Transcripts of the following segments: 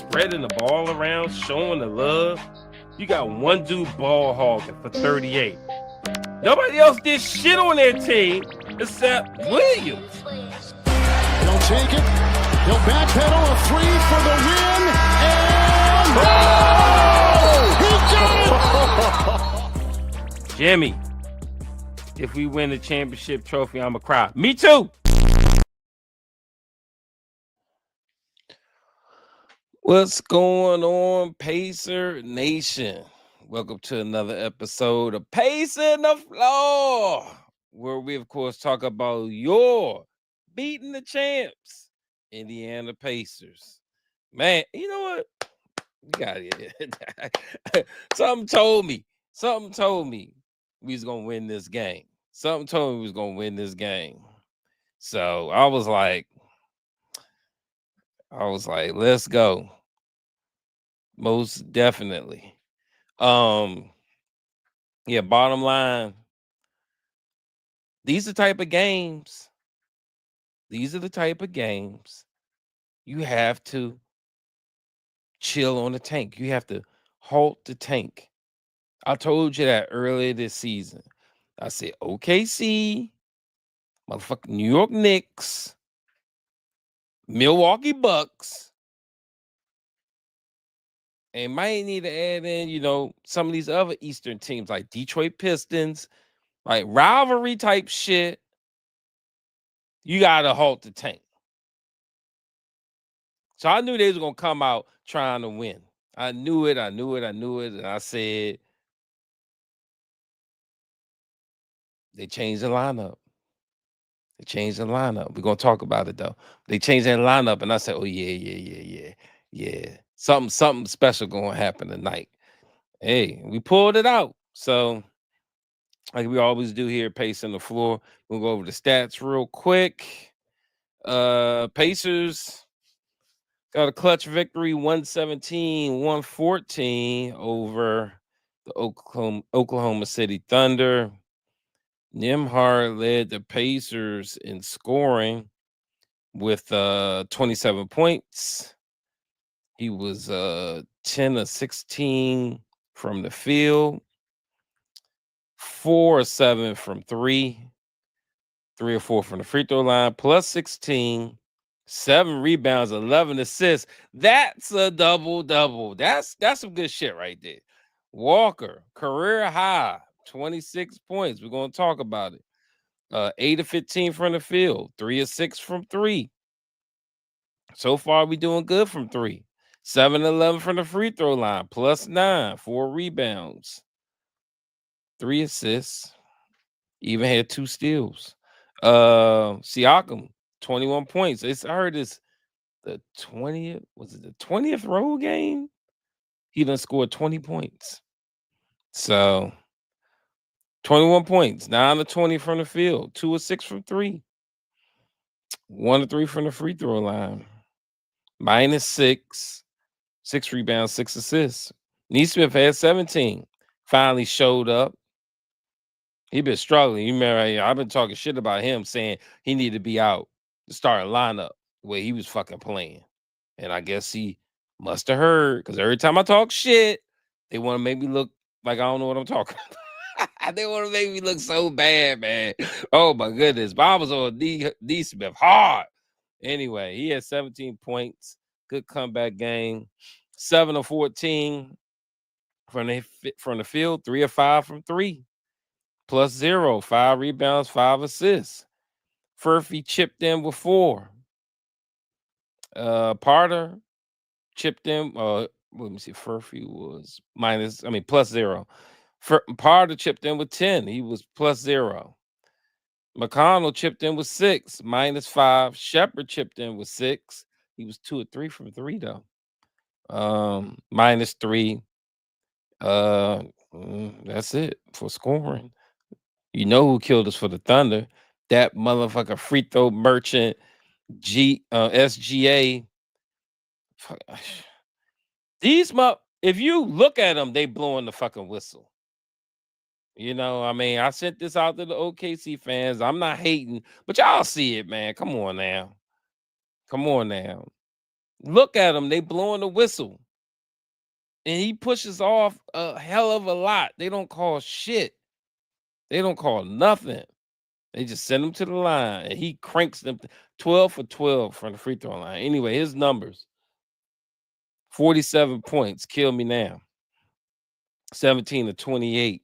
spreading the ball around, showing the love. You got one dude ball hogging for 38. Nobody else did shit on their team except Williams. He'll take it. He'll backpedal a three for the win. And he got it! Jimmy, if we win the championship trophy, I'ma cry. Me too. What's going on, Pacer Nation? Welcome to another episode of Pacing the Floor, where we, of course, talk about your beating the champs, Indiana Pacers. Man, you know what? You got it. Something told me we was gonna win this game. Something told me we was gonna win this game. So I was like, let's go. Most definitely. Yeah, bottom line, these are the type of games. These are the type of games you have to chill on the tank. You have to halt the tank. I told you that earlier this season. I said OKC, motherfucking New York Knicks, Milwaukee Bucks, and might need to add in, some of these other Eastern teams like Detroit Pistons, like rivalry type shit. You gotta halt the tank. So I knew they was gonna come out trying to win. I knew it, and I said they changed the lineup. We're gonna talk about it though. They changed that lineup, and I said, "Oh yeah. Something special gonna happen tonight." Hey, we pulled it out. So, like we always do here, Pacing the Floor. We'll go over the stats real quick. Pacers got a clutch victory, 117-114 over the Oklahoma City Thunder. Nembhard led the Pacers in scoring with 27 points. He was 10 of 16 from the field, 4 of 7 from 3, 3 or 4 from the free throw line, plus 16, 7 rebounds, 11 assists. That's a double-double. That's some good shit right there. Walker, career high, 26 points. We're going to talk about it. 8 of 15 from the field, 3 of 6 from 3. So far, we doing good from 3. 7 of 11 from the free throw line, plus 9, 4 rebounds, 3 assists, even had 2 steals. Siakam, 21 points. I heard it's the 20th, was it the 20th road game? He done scored 20 points. So 21 points, 9 of 20 from the field, 2 of 6 from 3, 1 of 3 from the free throw line, minus 6, 6 rebounds, 6 assists. Neesmith had 17. Finally showed up. He been struggling. You remember, I've been talking shit about him, saying he needed to be out to start a lineup where he was fucking playing. And I guess he must have heard, because every time I talk shit, they want to make me look like I don't know what I'm talking about. They want to make me look so bad, man. Oh my goodness. But I was on Neesmith hard. Anyway, he had 17 points. Good comeback game. 7 of 14 from the field, 3 of 5 from 3. Plus 0, 5 rebounds, 5 assists. Furphy chipped in with 4. Parter chipped in. Let me see. Furphy was plus 0. Parter chipped in with 10. He was plus 0. McConnell chipped in with 6, minus 5. Shepard chipped in with 6. He was 2 of 3 from 3 though. Minus 3. That's it for scoring. You know who killed us for the Thunder? That motherfucker free throw merchant SGA. If you look at them, they blowing the fucking whistle. I sent this out to the OKC fans. I'm not hating, but y'all see it, man. Come on now. Look at them. They blowing the whistle. And he pushes off a hell of a lot. They don't call shit. They don't call nothing. They just send him to the line, and he cranks them 12 for 12 from the free throw line. Anyway, his numbers 47 points, kill me now. 17 to 28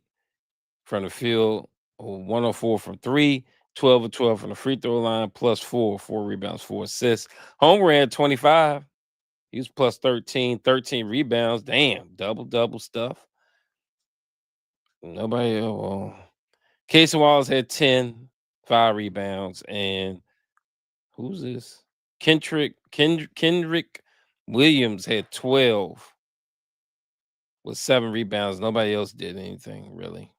from the field, 104 from three, 12 of 12 from the free throw line, plus four rebounds, 4 assists. Homer had 25. He was plus 13, 13 rebounds. Damn, double stuff. Nobody else. Casey Wallace had 10, 5 rebounds, and who's this? Kendrick Williams had 12 with 7 rebounds. Nobody else did anything really.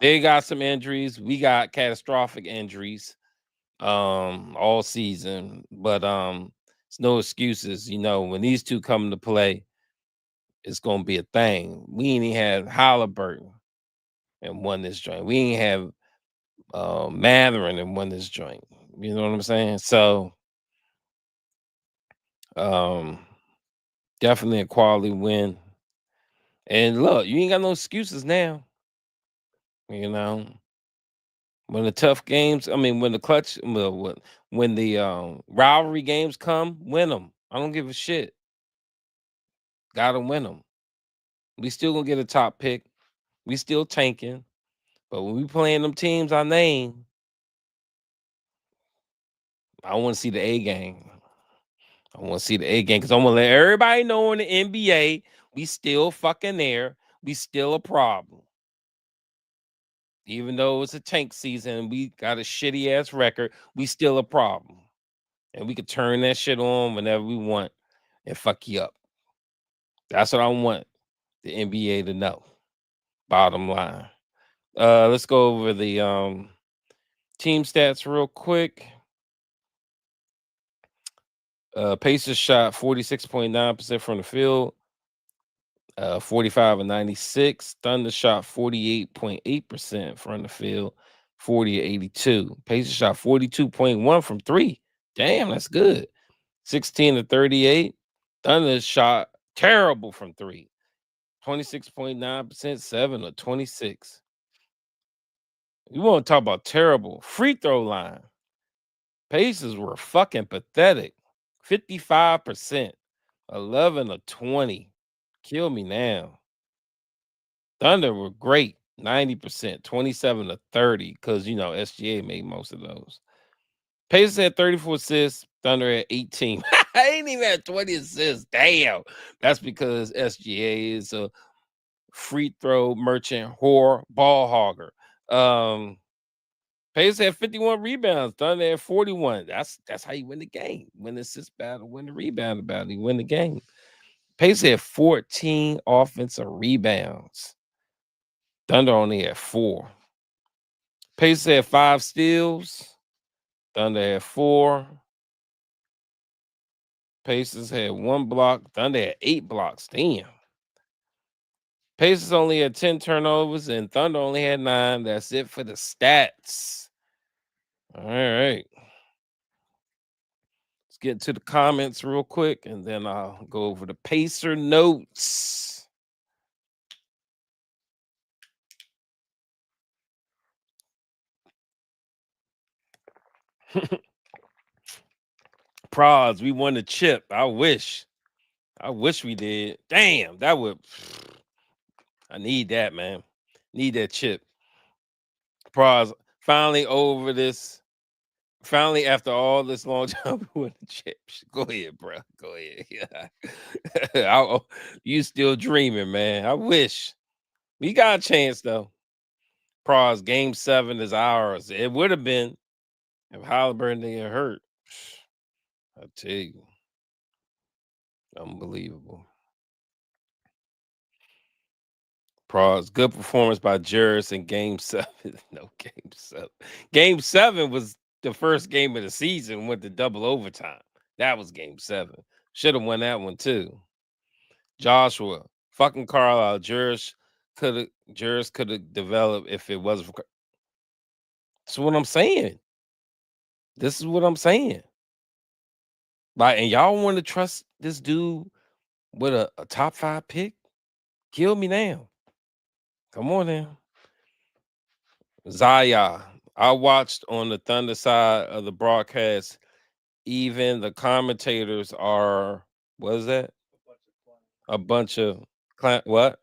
They got some injuries. We got catastrophic injuries all season, but it's no excuses. You know, when these two come to play, it's gonna be a thing. We ain't even had Halliburton and won this joint. We ain't have Matherin and won this joint. You know what I'm saying? So definitely a quality win. And look, you ain't got no excuses now. You know, when the tough games, I mean, when the clutch, well, when the rivalry games come, win them. I don't give a shit. Gotta win them. We still gonna get a top pick. We still tanking. But when we playing them teams I name, I want to see the A game. I want to see the A game because I'm gonna let everybody know in the NBA we still fucking there. We still a problem. Even though it's a tank season, we got a shitty ass record. We still a problem, and we could turn that shit on whenever we want and fuck you up. That's what I want the NBA to know. Bottom line. Let's go over the team stats real quick. Pacers shot 46.9% from the field, 45 and 96. Thunder shot 48.8% from the field, 40 and 82. Pacers shot 42.1 from three. Damn, that's good. 16 to 38. Thunder shot terrible from three. 26.9%, 7 to 26. You want to talk about terrible free throw line. Pacers were fucking pathetic. 55%, 11 to 20. Kill me now. Thunder were great, 90%, 27 to 30, because you know SGA made most of those. Pacers had 34 assists, Thunder had 18. I ain't even had 20 assists. Damn. That's because SGA is a free throw merchant whore ball hogger. Pacers had 51 rebounds. Thunder had 41. That's how you win the game. Win the assist battle, win the rebound battle, you win the game. Pacers had 14 offensive rebounds. Thunder only had 4. Pacers had 5 steals. Thunder had 4. Pacers had 1 block. Thunder had 8 blocks. Damn. Pacers only had 10 turnovers, and Thunder only had 9. That's it for the stats. All right. Let's get to the comments real quick, and then I'll go over the Pacer notes. Pros, we won the chip. I wish we did. Damn, that would. I need that, man. Need that chip. Pros, finally over this. Finally, after all this long time, we won the chips. Go ahead, bro. Go ahead. You still dreaming, man. I wish. We got a chance, though. Pros, game 7 is ours. It would have been if Halliburton didn't get hurt. I tell you. Unbelievable. Pros, good performance by Juris in game 7. No, game 7. Game 7 was the first game of the season, went to double overtime. That was game 7. Should have won that one too. Joshua, fucking Carlisle, Juris could have developed if it wasn't for. That's what I'm saying. This is what I'm saying. Like, and y'all want to trust this dude with a top 5 pick? Kill me now. Come on now. Zaya. I watched on the Thunder side of the broadcast. Even the commentators are, what is that? A bunch of what?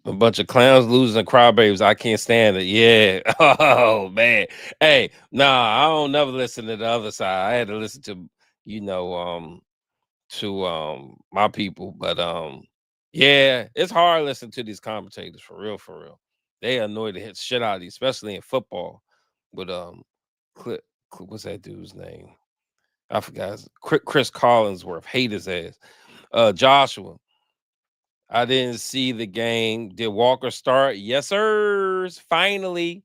A bunch of clowns, losers, and crybabies. I can't stand it. Yeah. Oh man. Hey, nah, I don't never listen to the other side. I had to listen to, you know, my people. But yeah, it's hard listening to these commentators for real, for real. They annoy the hit shit out of you, especially in football. With what's that dude's name? I forgot. Chris Collinsworth. Hate his ass. Joshua. I didn't see the game. Did Walker start? Yes, sirs. Finally.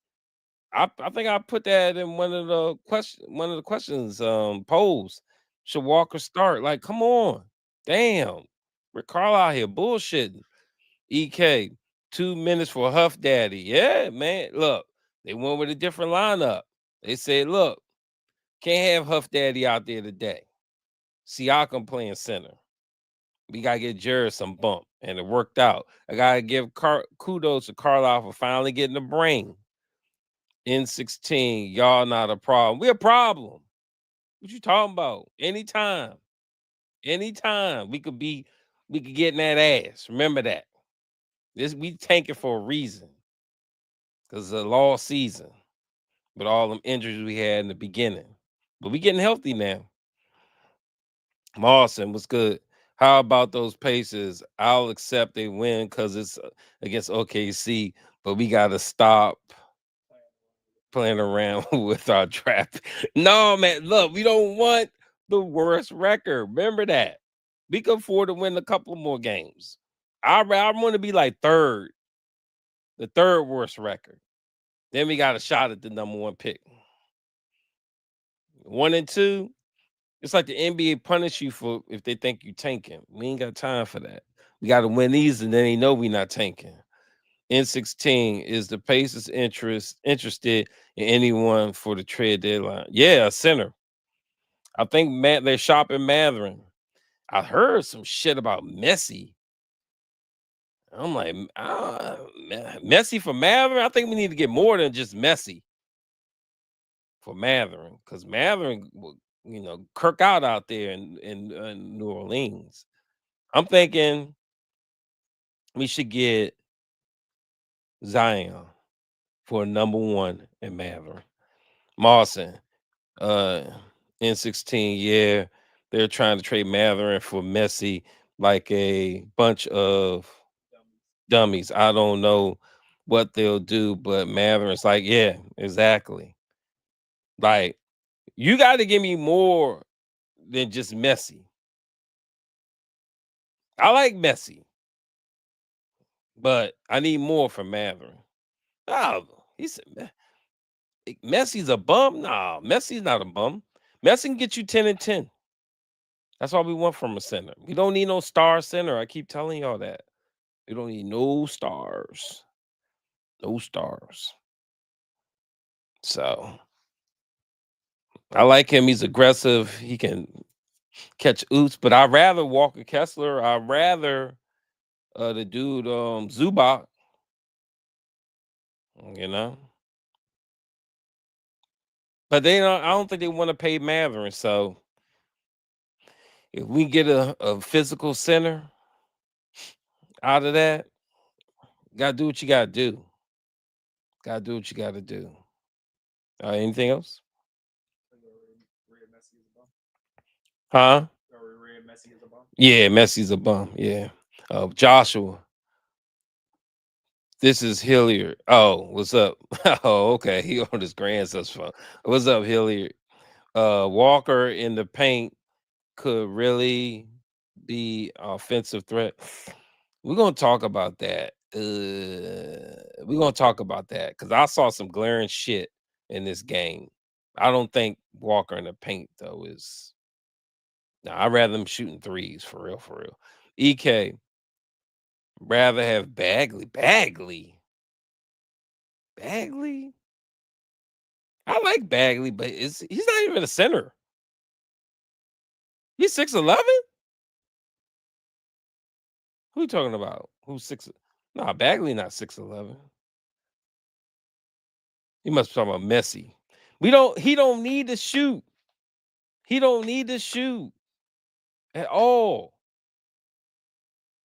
I think I put that in one of the questions posed. Should Walker start? Like, come on. Damn. Rick Carlisle out here bullshitting. EK, 2 minutes for Huff Daddy. Yeah, man. Look, they went with a different lineup. They said, look, can't have Huff Daddy out there today. Siakam playing center. We gotta get Jared some bump, and it worked out. I gotta give kudos to Carlisle for finally getting the brain. N16, y'all not a problem. We a problem. What you talking about? Anytime, anytime we could get in that ass. Remember that. This we tanking for a reason, cause it's a lost season with all them injuries we had in the beginning. But we getting healthy now. Mawson was good. How about those Pacers? I'll accept they win because it's against OKC, but we got to stop playing around with our draft. No, man, look, we don't want the worst record. Remember that. We can afford to win a couple more games. I want to be like third, the third worst record. Then we got a shot at the number 1 pick. 1 and 2, it's like the NBA punish you for if they think you tanking. We ain't got time for that. We got to win these, and then they know we not tanking. N16 is the Pacers interested in anyone for the trade deadline. Yeah, a center. I think they're shopping Matherin. I heard some shit about Messi. I'm like, Messi for Matherin. I think we need to get more than just Messi for Matherin, because Matherin will, Kirk out there in New Orleans. I'm thinking we should get Zion for number 1 in Matherin. Mawson, uh, N16, yeah, they're trying to trade Matherin for Messi like a bunch of dummies. I don't know what they'll do, but Matherin's like, yeah, exactly. Like, you got to give me more than just Messi. I like Messi, but I need more from Matherin. Oh, he said Messi's a bum. Nah, Messi's not a bum. Messi can get you 10 and 10. That's all we want from a center. We don't need no star center. I keep telling y'all that. We don't need no stars. No stars. So I like him. He's aggressive. He can catch oops, but I'd rather Walker Kessler. I'd rather the dude Zubac, you know. But I don't think they want to pay Matherin. So if we get a physical center out of that, gotta do what you gotta do. Gotta do what you gotta do. Anything else? Huh? Yeah, Messi's a bum. Yeah. Joshua. This is Hilliard. Oh, what's up? Oh, okay. He on his grandson's phone. What's up, Hilliard? Walker in the paint could really be offensive threat. We're gonna talk about that. We're gonna talk about that because I saw some glaring shit in this game. I don't think Walker in the paint though is. No, I'd rather them shooting threes for real, for real. EK rather have Bagley. I like Bagley, but he's not even a center. He's 6'11"? Who you talking about? Who's 6? Nah, Bagley not 6'11". He must be talking about Messi. He don't need to shoot. He don't need to shoot at all.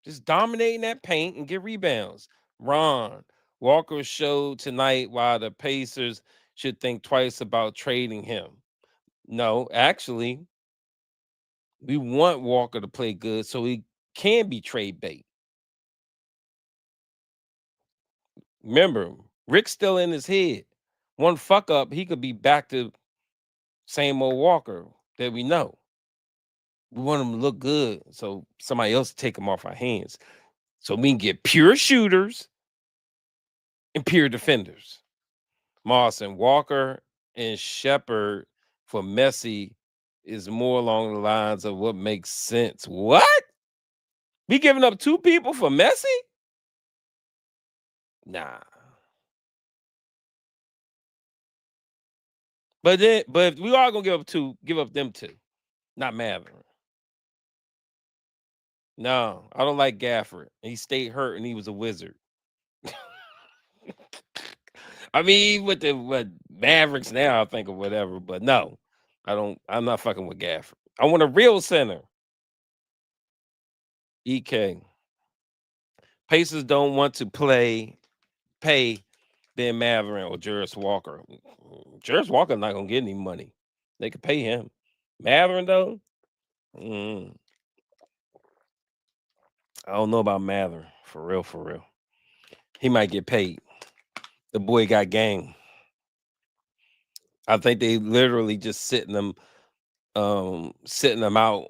Just dominating that paint and get rebounds. Ron Walker showed tonight why the Pacers should think twice about trading him. No, actually, we want Walker to play good so he can be trade bait. Remember, Rick's still in his head. One fuck up, he could be back to same old Walker that we know. We want him to look good so somebody else take him off our hands. So we can get pure shooters and pure defenders. Moss and Walker and Shepard for Messi is more along the lines of what makes sense. What? We giving up 2 people for Messi? Nah. But if we are gonna give up 2, give up them 2, not Matherin. No, I don't like Gafford. He stayed hurt and he was a wizard. I mean, with the Mavericks now, I think or whatever, but no, I'm not fucking with Gafford. I want a real center. EK. Pacers don't want to pay Ben Matherin or Juris Walker. Juris Walker not gonna get any money. They could pay him. Matherin though, I don't know about Matherin for real. For real, he might get paid. The boy got game. I think they literally just sitting them out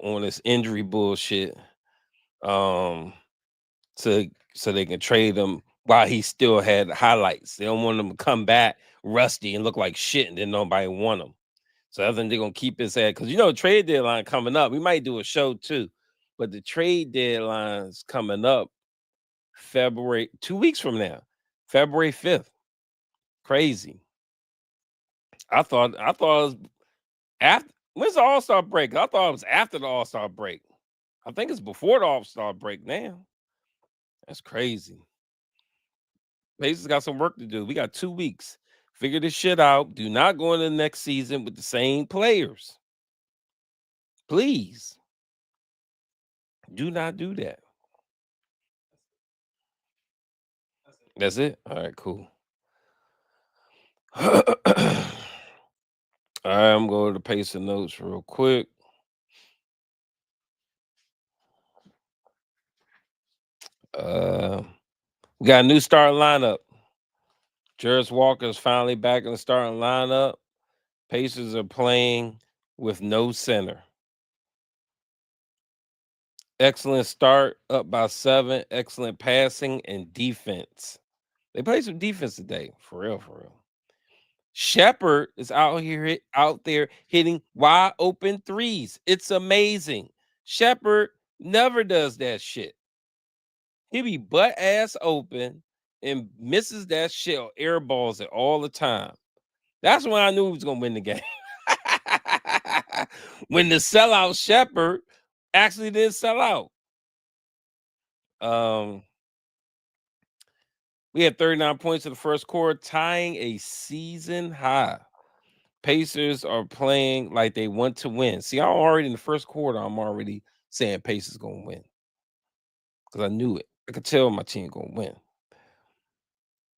on this injury bullshit. Um, so they can trade him while he still had highlights. They don't want him to come back rusty and look like shit, and then nobody want him. So I think they're gonna keep his head because trade deadline coming up. We might do a show too, but the trade deadline's coming up February 2 weeks from now, February 5th. Crazy. I thought it was after. When's the All-Star break? I thought it was after the All-Star break. I think it's before the All-Star break now. That's crazy. Pacers got some work to do. We got 2 weeks. Figure this shit out. Do not go into the next season with the same players. Please. Do not do that. That's it? All right, cool. All right, I'm going to Pacer notes real quick. We got a new starting lineup. Juris Walker is finally back in the starting lineup. Pacers are playing with no center. Excellent start, up by 7. Excellent passing and defense. They played some defense today, for real, for real. Shepard is out there hitting wide open threes. It's amazing. Shepard never does that shit. He be butt ass open and misses that shit or air balls it all the time. That's when I knew he was gonna win the game. When the sellout Shepard actually didn't sell out. We had 39 points in the first quarter, tying a season high. Pacers are playing like they want to win. See, I'm already in the first quarter. I'm already saying Pacers gonna win because I knew it. I could tell my team gonna win.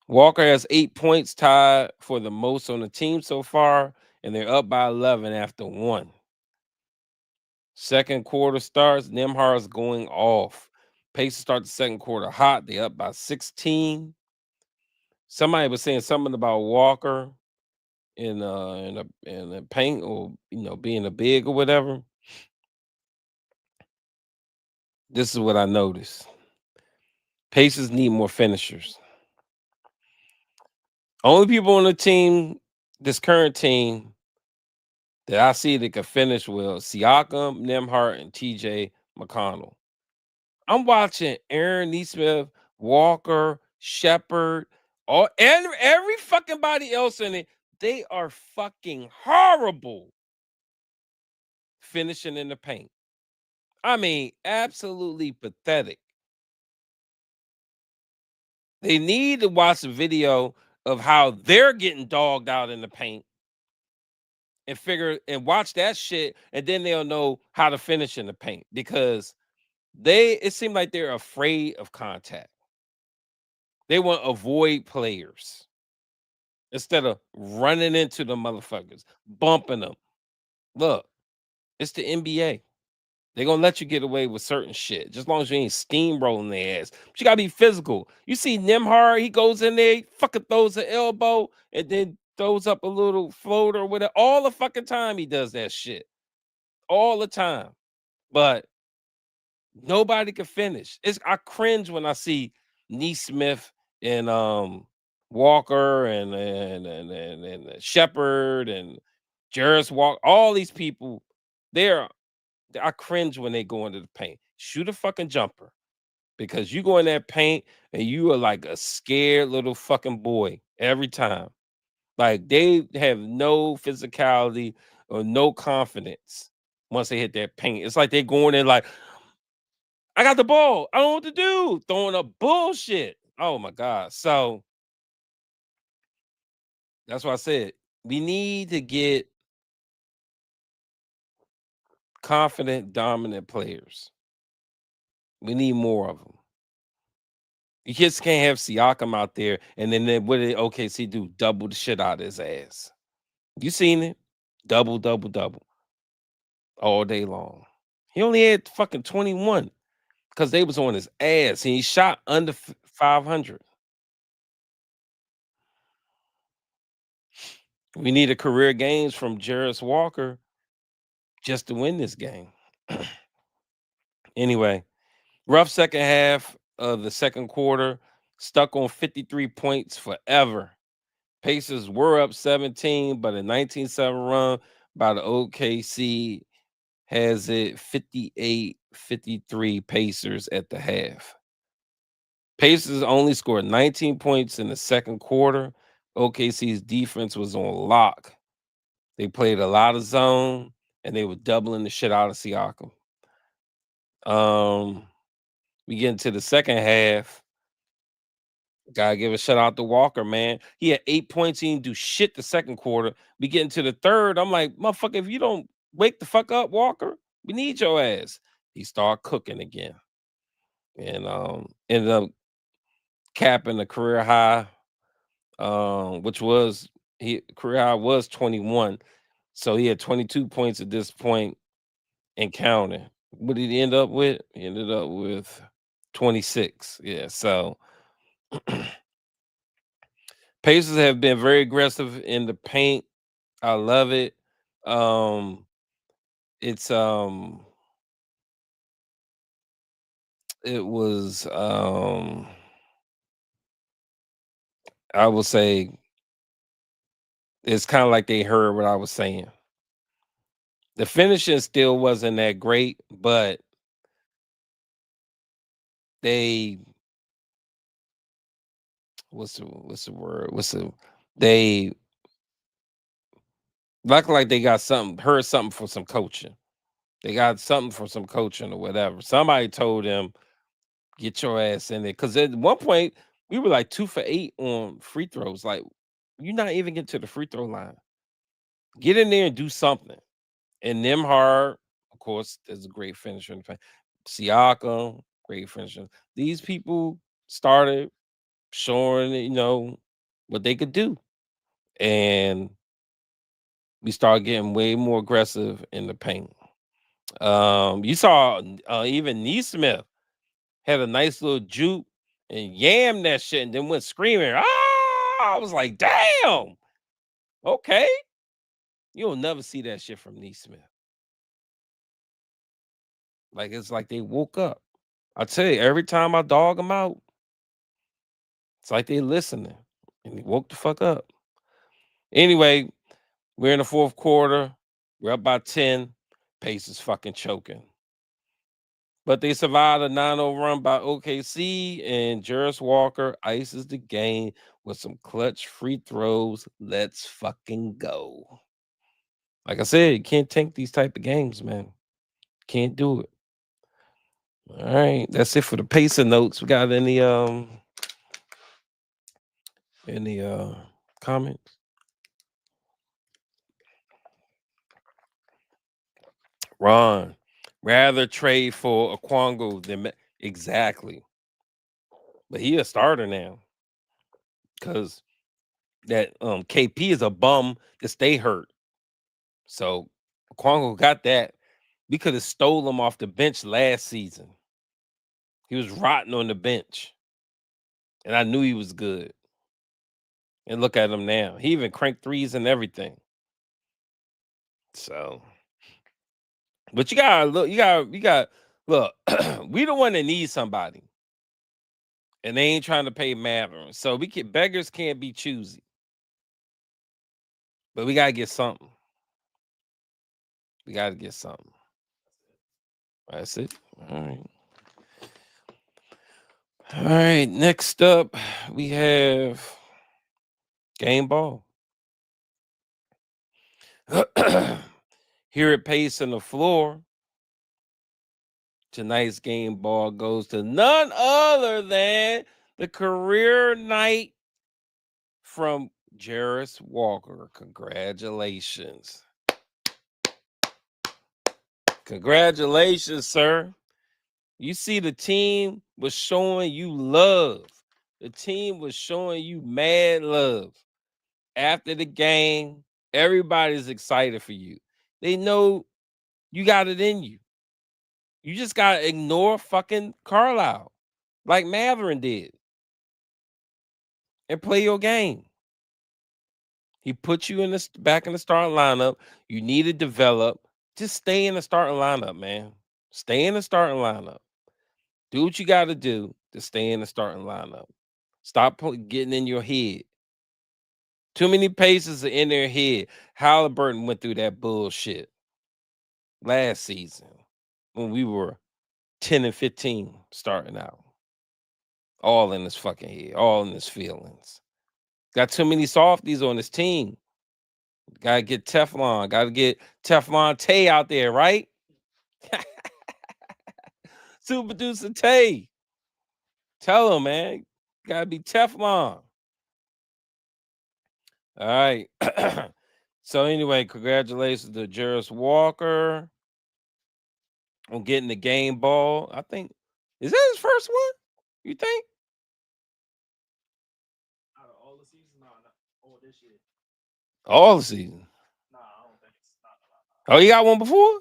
Walker has 8 points, tied for the most on the team so far, and they're up by 11 after 1. Second quarter starts. Nembhard's going off. Pacers start the second quarter hot. They up by 16. Somebody was saying something about Walker in the paint or being a big or whatever. This is what I noticed. Pacers need more finishers. Only people on the team, this current team, that I see that can finish well, Siakam, Nembhard, and TJ McConnell. I'm watching Aaron Nesmith, Walker, Shepard, and every fucking body else in it. They are fucking horrible finishing in the paint. I mean, absolutely pathetic. They need to watch a video of how they're getting dogged out in the paint and figure and watch that shit, and then they'll know how to finish in the paint because it seemed like they're afraid of contact. They want to avoid players instead of running into the motherfuckers, bumping them. Look, it's the NBA. They're gonna let you get away with certain shit, just as long as you ain't steamrolling their ass. But you gotta be physical. You see Nimhard, he goes in there, he fucking throws an elbow, and then throws up a little floater with it. All the fucking time he does that shit. All the time. But nobody can finish. I cringe when I see Neesmith and Walker and Shepard and Jarris Walk, all these people, they're I cringe when they go into the paint. Shoot a fucking jumper because you go in that paint and you are like a scared little fucking boy every time. Like they have no physicality or no confidence once they hit that paint. It's like they're going in like, I got the ball. I don't know what to do. Throwing up bullshit. Oh my God. So that's why I said we need to get confident, dominant players. We need more of them. You just can't have Siakam out there and then what did OKC do? Double the shit out of his ass. You seen it? Double, double, double all day long. He only had fucking 21 because they was on his ass and he shot under 500. We need a career games from Jarris Walker just to win this game. Anyway, rough second half of the second quarter, stuck on 53 points forever. Pacers were up 17, but a 19-7 run by the OKC has it 58-53 Pacers at the half. Pacers only scored 19 points in the second quarter. OKC's defense was on lock. They played a lot of zone and they were doubling the shit out of Siakam. We get into the second half. Gotta give a shout out to Walker, man. He had 8 points. He didn't do shit the second quarter. We get into the third. I'm like, motherfucker, if you don't wake the fuck up, Walker, we need your ass. He started cooking again. And ended up capping a career high, which was career high was 21. So he had 22 points at this point and counting. What did he end up with? He ended up with 26. Yeah, so Pacers have been very aggressive in the paint. I love it. Um, it's it was I will say it's kind of like they heard what I was saying. The finishing still wasn't that great, but they what's the word? They like they got something, heard something from some coaching. They got something from some coaching or whatever. Somebody told them, get your ass in there. Cause at one point we were like 2 for 8 on free throws. Like, you're not even getting to the free throw line. Get in there and do something. And Nimhard, of course, is a great finisher in the paint. Siakam, great finisher. These people started showing, what they could do. And we started getting way more aggressive in the paint. You saw even Neesmith had a nice little juke and yammed that shit and then went screaming. Ah! I was like, damn. Okay. You'll never see that shit from Neesmith. Like, it's like they woke up. I tell you, every time I dog them out, it's like they listening. And he woke the fuck up. Anyway, we're in the fourth quarter. We're up by 10. Pace is fucking choking. But they survived a 9-0 run by OKC, and Jarris Walker ices the game with some clutch free throws. Let's fucking go. Like I said, you can't tank these type of games, man. Can't do it. All right, that's it for the pacer notes. We got any comments? Ron, rather trade for a Quango than exactly, but he a starter now because that KP is a bum to stay hurt. So Quango got that. We could have stole him off the bench last season. He was rotting on the bench, and I knew he was good. And look at him now. He even cranked threes and everything. So, but you gotta look. You got look. We the one that needs somebody, and they ain't trying to pay Matherin. So beggars can't be choosy. But we gotta get something. We gotta get something. That's it. All right. All right. Next up, we have game ball. Here at Pace on the floor. Tonight's game ball goes to none other than the career night from Jarris Walker. Congratulations. Congratulations, sir. You see, the team was showing you love. The team was showing you mad love. After the game, everybody's excited for you. They know you got it in you. You just got to ignore fucking Carlisle like Matherin did and play your game. He put you in the back in the starting lineup. You need to develop. Just stay in the starting lineup, man. Stay in the starting lineup. Do what you got to do to stay in the starting lineup. Stop getting in your head. Too many paces are in their head. Halliburton went through that bullshit last season when we were 10 and 15 starting out. All in his fucking head, all in his feelings. Got too many softies on his team. Gotta get Teflon. Gotta get Teflon Tay out there, right? Super producer Tay. Tell him, man. Gotta be Teflon. All right. So anyway, congratulations to Jarris Walker on getting the game ball. I think is that his first one? You think? Out of all the seasons, not all this year. All the season. Nah, I don't think it's not. Oh, you got one before?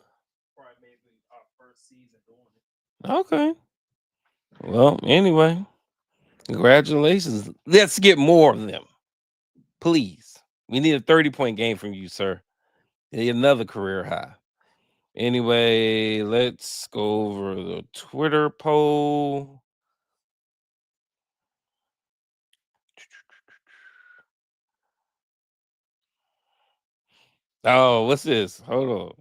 Probably maybe our first season doing it. Okay. Well, anyway, congratulations. Let's get more of them, please. We need a 30-point game from you, sir. Need another career high. Anyway, let's go over the Twitter poll. Oh, what's this? Hold on.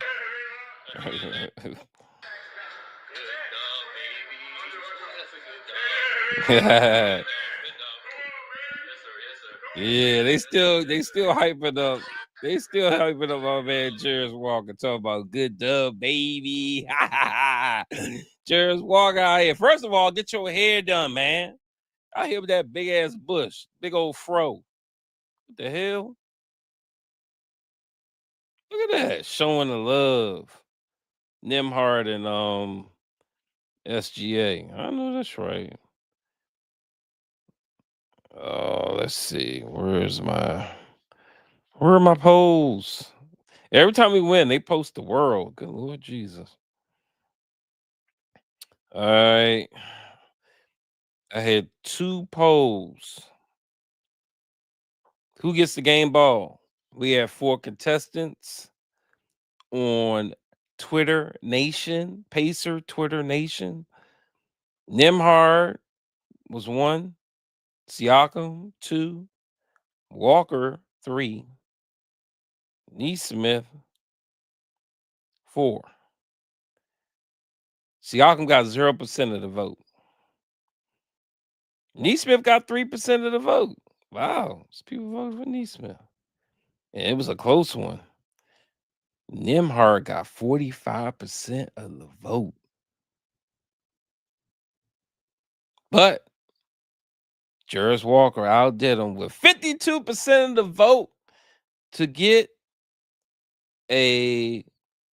Yeah, they still hyping up. They still hyping up my man Jarris Walker, talking about good dub, baby. Jarris Walker out here. First of all, get your hair done, man. Out here with that big ass bush, big old fro. What the hell? Look at that, showing the love. Nimhard and SGA. I know that's right. Oh, let's see. Where are my polls? Every time we win, they post the world. Good Lord Jesus. All right. I had 2 polls. Who gets the game ball? We have 4 contestants on Twitter Nation, Pacer Twitter Nation. Nimhard was 1, Siakam 2, Walker 3, Neesmith 4. Siakam got 0% of the vote. Neesmith got 3% of the vote. Wow, people voted for Neesmith. And it was a close one. Nimhard got 45% of the vote. But Juris Walker outdid him with 52% of the vote to get a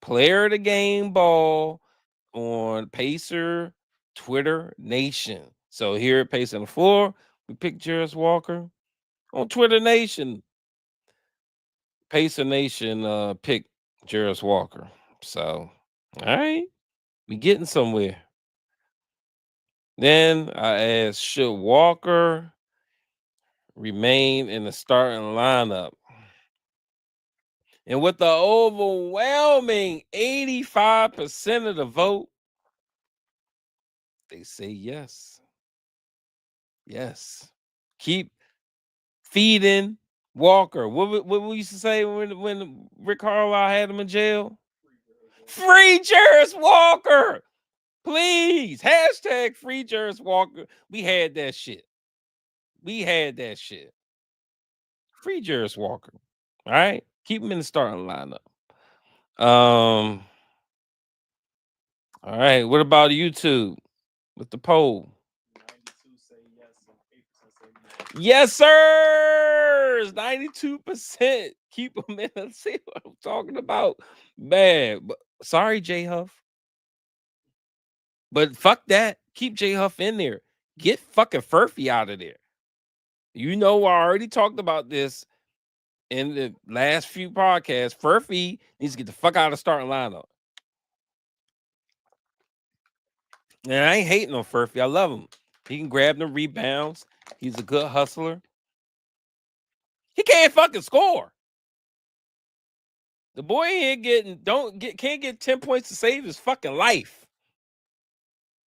player of the game ball on Pacer Twitter Nation. So here at Pacer on the Floor, we picked Juris Walker. On Twitter Nation, Pacer Nation picked Juris Walker. So, all right, we getting somewhere. Then I asked, should Walker remain in the starting lineup? And with the overwhelming 85% of the vote, they say yes. Yes. Keep feeding Walker. What we used to say when Rick Carlisle had him in jail? Free Juris Walker. Please. Hashtag free Juris Walker. We had that shit. We had that shit. Free Juris Walker. All right. Keep him in the starting lineup. All right. What about YouTube with the poll? 92 say yes and 8% say no. YesCers. 92%. Keep them in. Let's see what I'm talking about. Man, but sorry, J Huff. But fuck that. Keep J Huff in there. Get fucking Furphy out of there. You know, I already talked about this in the last few podcasts. Furphy needs to get the fuck out of the starting lineup. And I ain't hating on Furphy. I love him. He can grab them rebounds. He's a good hustler. He can't fucking score. The boy ain't can't get 10 points to save his fucking life.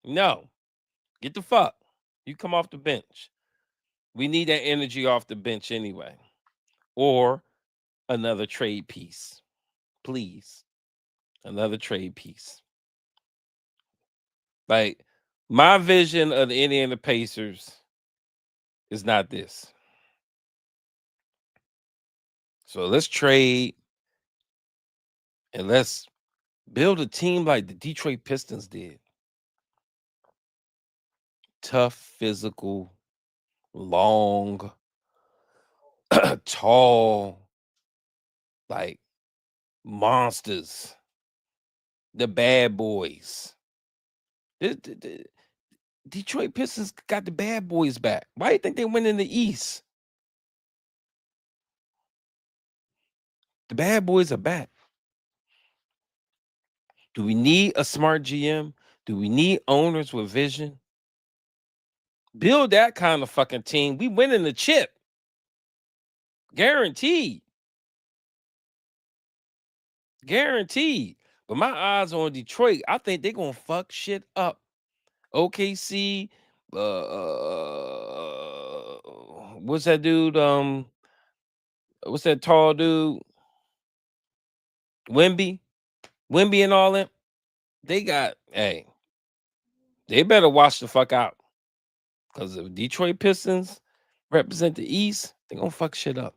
No. Get the fuck. You come off the bench. We need that energy off the bench anyway. Or another trade piece. Please. Another trade piece. Like, my vision of the Indiana Pacers is not this. So let's trade and let's build a team like the Detroit Pistons did. Tough, physical, long, tall, like monsters. The bad boys. The Detroit Pistons got the bad boys back. Why do you think they went in the East? The bad boys are back. Do we need a smart GM? Do we need owners with vision? Build that kind of fucking team. We win in the chip. Guaranteed. Guaranteed. But my odds on Detroit, I think they're gonna fuck shit up. OKC, what's that dude? What's that tall dude? Wemby and all them. They better watch the fuck out. Because if Detroit Pistons represent the East, they're gonna fuck shit up.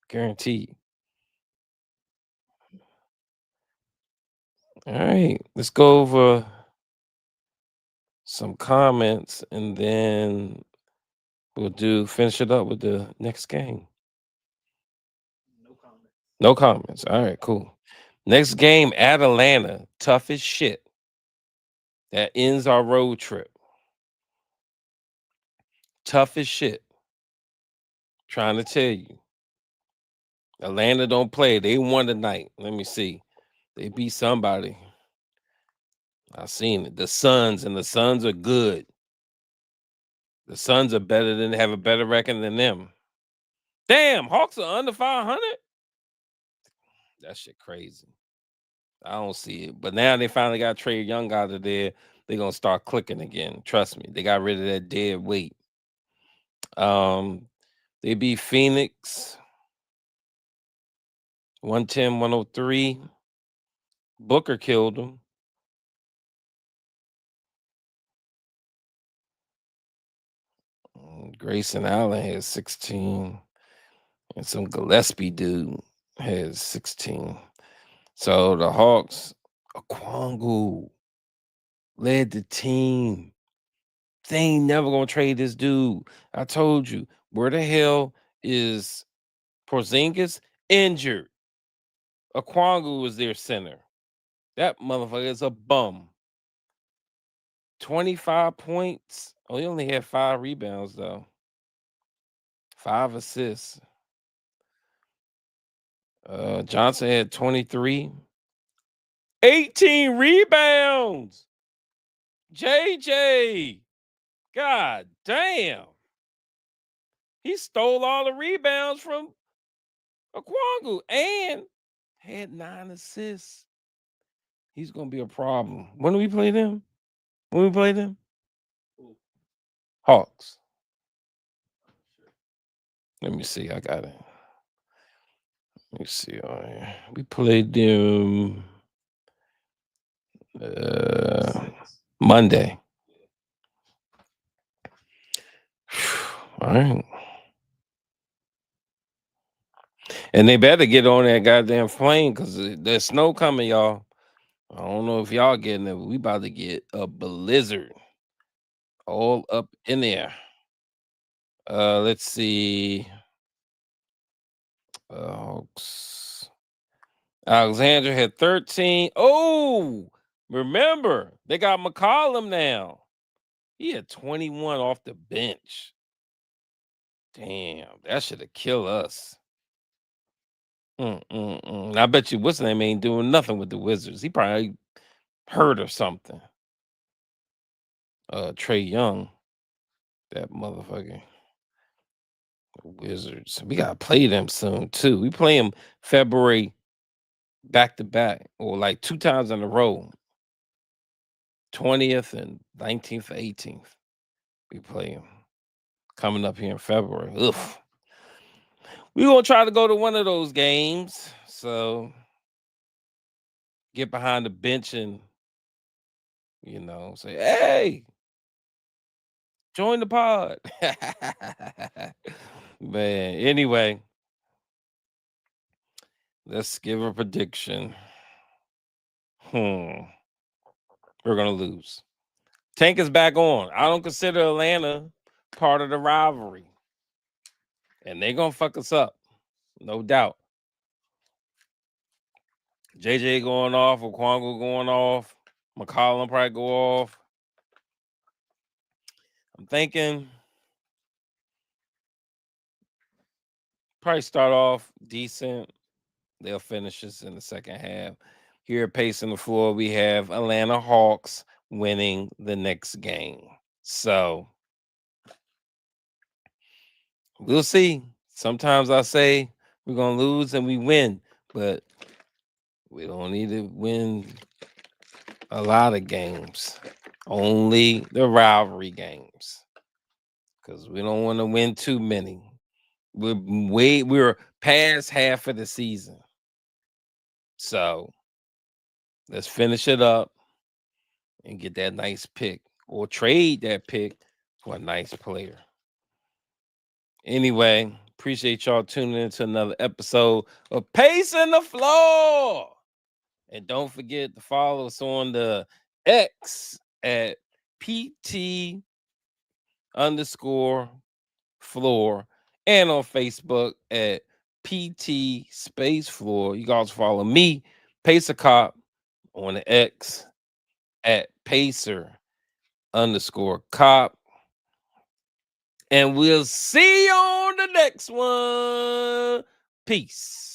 Guaranteed. All right, let's go over some comments and then we'll finish it up with the next game. No comment. No comments. All right, cool. Next game at Atlanta. Tough as shit. That ends our road trip. Tough as shit. Trying to tell you. Atlanta don't play. They won tonight. Let me see. They beat somebody. I seen it. The Suns, and the Suns are good. The Suns are better than have a better record than them. Damn, Hawks are under 500. That shit crazy. I don't see it. But now they finally got Trae Young out of there. They're gonna start clicking again. Trust me. They got rid of that dead weight. They beat Phoenix 110-103. Booker killed them. Grayson Allen has 16. And some Gillespie dude has 16. So the Hawks, Okongwu led the team. They ain't never gonna trade this dude. I told you. Where the hell is Porzingis? Injured. Okwangu was their center. That motherfucker is a bum. 25 points. Oh, he only had 5 rebounds, though. 5 assists. Johnson had 23. 18 rebounds. JJ. God damn. He stole all the rebounds from Okwangu and had 9 assists. He's gonna be a problem. When do we play them? When we play them? Hawks. Let me see. I got it. Let me see. Oh, yeah. We played them Monday. All right. And they better get on that goddamn plane because there's snow coming, y'all. I don't know if y'all getting it, but we about to get a blizzard all up in there. Let's see. Hawks. Alexander had 13. Oh, remember, they got McCollum now. He had 21 off the bench. Damn, that should have killed us. I bet you what's his name ain't doing nothing with the Wizards. He probably hurt or something. Trey Young, that motherfucker. Wizards. We gotta play them soon too. We play them February back to back, or like 2 times in a row. 20th and 19th, 18th. We play them coming up here in February. Ugh. We gonna try to go to one of those games. So get behind the bench and say, hey, join the pod. Man, anyway, let's give a prediction. We're gonna lose. Tank is back on. I don't consider Atlanta part of the rivalry. And they're gonna fuck us up. No doubt. JJ going off, Okwangu going off, McCollum probably go off. I'm thinking probably start off decent. They'll finish us in the second half. Here at Pacing the Floor, we have Atlanta Hawks winning the next game. So we'll see. Sometimes I say we're going to lose and we win, but we don't need to win a lot of games. Only the rivalry games. Because we don't want to win too many. We're past half of the season. So let's finish it up and get that nice pick or trade that pick for a nice player. Anyway, appreciate y'all tuning into another episode of Pacing the Floor. And don't forget to follow us on the X at PT_floor and on Facebook at PT space floor. You guys follow me, Pacer Cop, on the X at Pacer_Cop. And we'll see you on the next one. Peace.